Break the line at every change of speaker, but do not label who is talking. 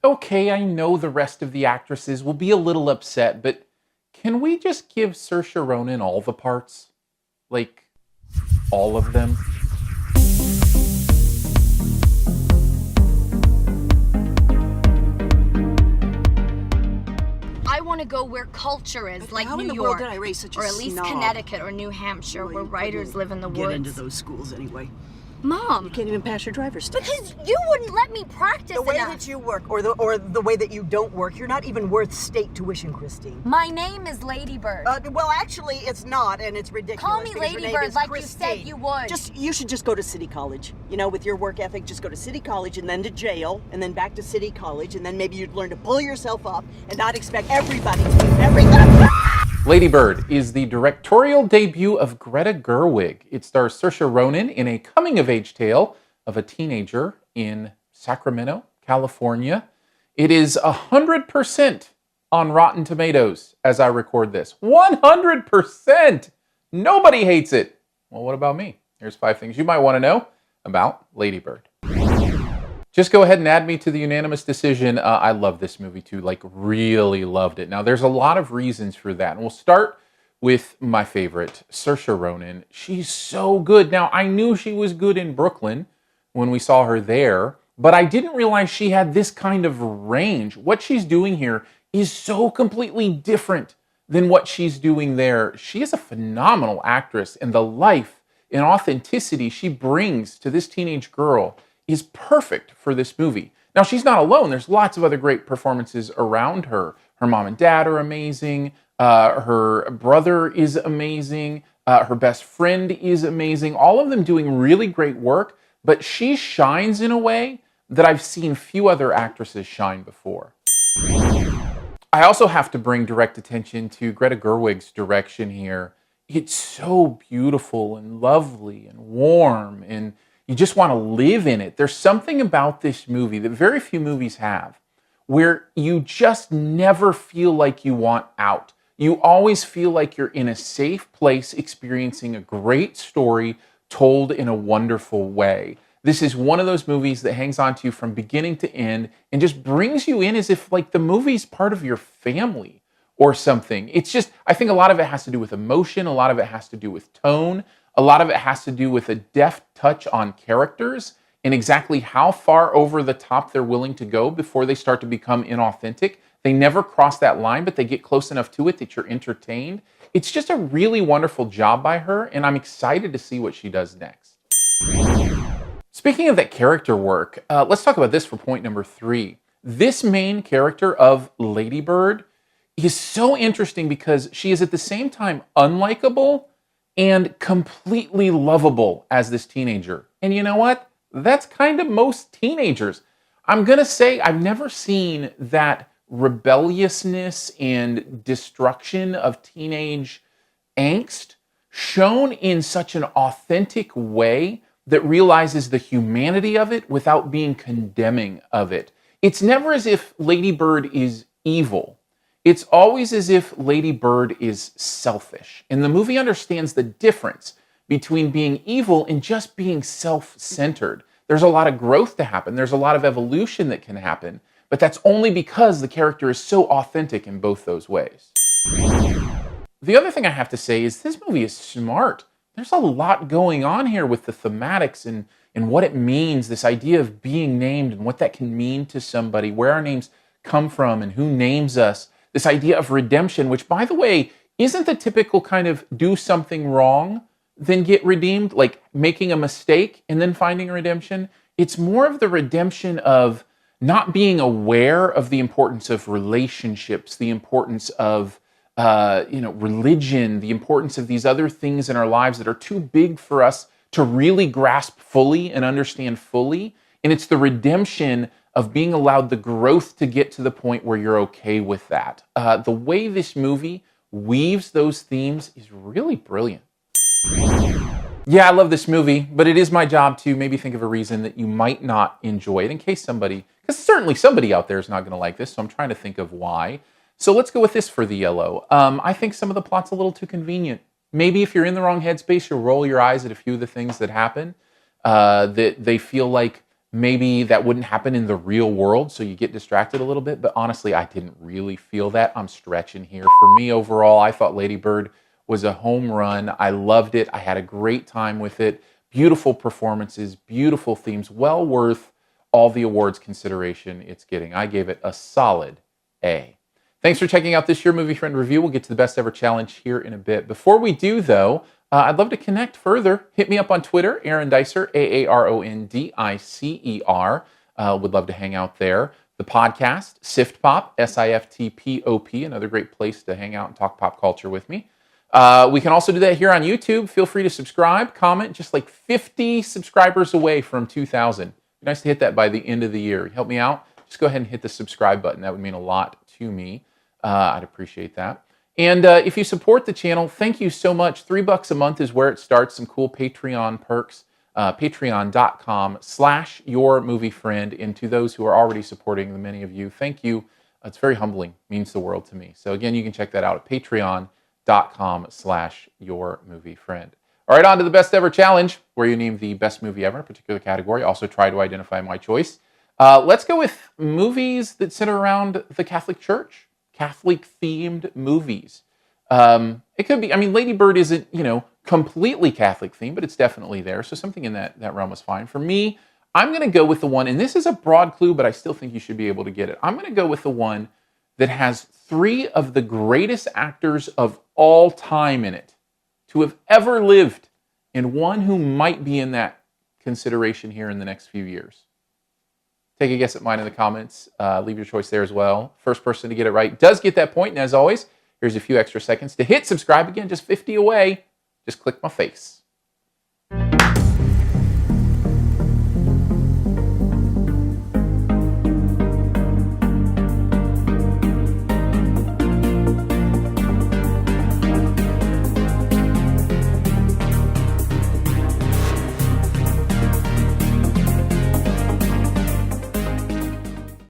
Okay, I know the rest of the actresses will be a little upset, but can we just give Saoirse Ronan all the parts? Like, all of them?
I want to go where culture is, like
How
New
in the
York,
world did I raise such a
or at least
snob?
Connecticut or New Hampshire, where writers live in the
Get
woods.
into those schools anyway.
Mom,
You can't even pass your driver's test.
because you wouldn't let me practice
The way
enough.
that you work, or the way that you don't work, you're not even worth state tuition, Christine.
My name is Ladybird.
Well, actually, it's not, and it's ridiculous.
Call me
because your name
Ladybird
is
like
Christine.
you said you would.
You should just go to City College. You know, with your work ethic, just go to City College and then to jail, and then back to City College, and then maybe you'd learn to pull yourself up and not expect everybody to do everything.
Lady Bird is the directorial debut of Greta Gerwig. It stars Saoirse Ronan in a coming-of-age tale of a teenager in Sacramento, California. It is 100% on Rotten Tomatoes as I record this. 100%! Nobody hates it. Well, what about me? Here's 5 things you might want to know about Lady Bird. Just go ahead and add me to the unanimous decision. I love this movie too, like really loved it. Now, there's a lot of reasons for that. And we'll start with my favorite, Saoirse Ronan. She's so good. Now, I knew she was good in Brooklyn when we saw her there, but I didn't realize she had this kind of range. What she's doing here is so completely different than what she's doing there. She is a phenomenal actress, and the life and authenticity she brings to this teenage girl is perfect for this movie. Now, she's not alone. There's lots of other great performances around her. Her mom and dad are amazing. Her brother is amazing. Her best friend is amazing. All of them doing really great work, but she shines in a way that I've seen few other actresses shine before. I also have to bring direct attention to Greta Gerwig's direction here. It's so beautiful and lovely and warm, and you just want to live in it. There's something about this movie that very few movies have, where you just never feel like you want out. You always feel like you're in a safe place experiencing a great story told in a wonderful way. This is one of those movies that hangs on to you from beginning to end and just brings you in as if like the movie's part of your family or something. It's just, I think a lot of it has to do with emotion. A lot of it has to do with tone. A lot of it has to do with a deft touch on characters and exactly how far over the top they're willing to go before they start to become inauthentic. They never cross that line, but they get close enough to it that you're entertained. It's just a really wonderful job by her, and I'm excited to see what she does next. Speaking of that character work, let's talk about this for point number 3. This main character of Lady Bird is so interesting because she is at the same time unlikable and completely lovable as this teenager. And you know what? That's kind of most teenagers. I'm going to say I've never seen that rebelliousness and destruction of teenage angst shown in such an authentic way that realizes the humanity of it without being condemning of it. It's never as if Lady Bird is evil. It's always as if Lady Bird is selfish. And the movie understands the difference between being evil and just being self-centered. There's a lot of growth to happen. There's a lot of evolution that can happen. But that's only because the character is so authentic in both those ways. The other thing I have to say is this movie is smart. There's a lot going on here with the thematics and what it means, this idea of being named and what that can mean to somebody, where our names come from and who names us. This idea of redemption, which, by the way, isn't the typical kind of do something wrong, then get redeemed, like making a mistake and then finding redemption. It's more of the redemption of not being aware of the importance of relationships, the importance of religion, the importance of these other things in our lives that are too big for us to really grasp fully and understand fully. And it's the redemption of being allowed the growth to get to the point where you're okay with that. The way this movie weaves those themes is really brilliant. Yeah, I love this movie, but it is my job to maybe think of a reason that you might not enjoy it in case somebody, because certainly somebody out there is not going to like this, so I'm trying to think of why. So let's go with this for the yellow. I think some of the plot's a little too convenient. Maybe if you're in the wrong headspace, you'll roll your eyes at a few of the things that happen, that they feel like maybe that wouldn't happen in the real world, so you get distracted a little bit. But honestly, I didn't really feel that. I'm stretching here. For me, overall, I thought Lady Bird was a home run. I loved it. I had a great time with it. Beautiful performances, beautiful themes, well worth all the awards consideration it's getting. I gave it a solid A. Thanks for checking out this year Movie Friend Review. We'll get to the best ever challenge here in a bit. Before we do, though, I'd love to connect further. Hit me up on Twitter, Aaron Dicer, AARONDICER. Would love to hang out there. The podcast, SiftPop, SIFTPOP, another great place to hang out and talk pop culture with me. We can also do that here on YouTube. Feel free to subscribe, comment, just like 50 subscribers away from 2,000. Be nice to hit that by the end of the year. Help me out. Just go ahead and hit the subscribe button. That would mean a lot to me. I'd appreciate that. And if you support the channel, thank you so much. $3 a month is where it starts. Some cool Patreon perks. Patreon.com/yourmoviefriend. And to those who are already supporting, the many of you, thank you. It's very humbling. Means the world to me. So again, you can check that out at patreon.com/yourmoviefriend. All right, on to the best ever challenge, where you name the best movie ever in a particular category. Also try to identify my choice. Let's go with movies that center around the Catholic Church, Catholic-themed movies. It could be, Lady Bird isn't, completely Catholic themed, but it's definitely there. So something in that realm is fine. For me, I'm going to go with the one, and this is a broad clue, but I still think you should be able to get it. I'm going to go with the one that has 3 of the greatest actors of all time in it to have ever lived, and one who might be in that consideration here in the next few years. Take a guess at mine in the comments. Leave your choice there as well. First person to get it right does get that point. And as always, here's a few extra seconds to hit subscribe. Again, just 50 away. Just click my face.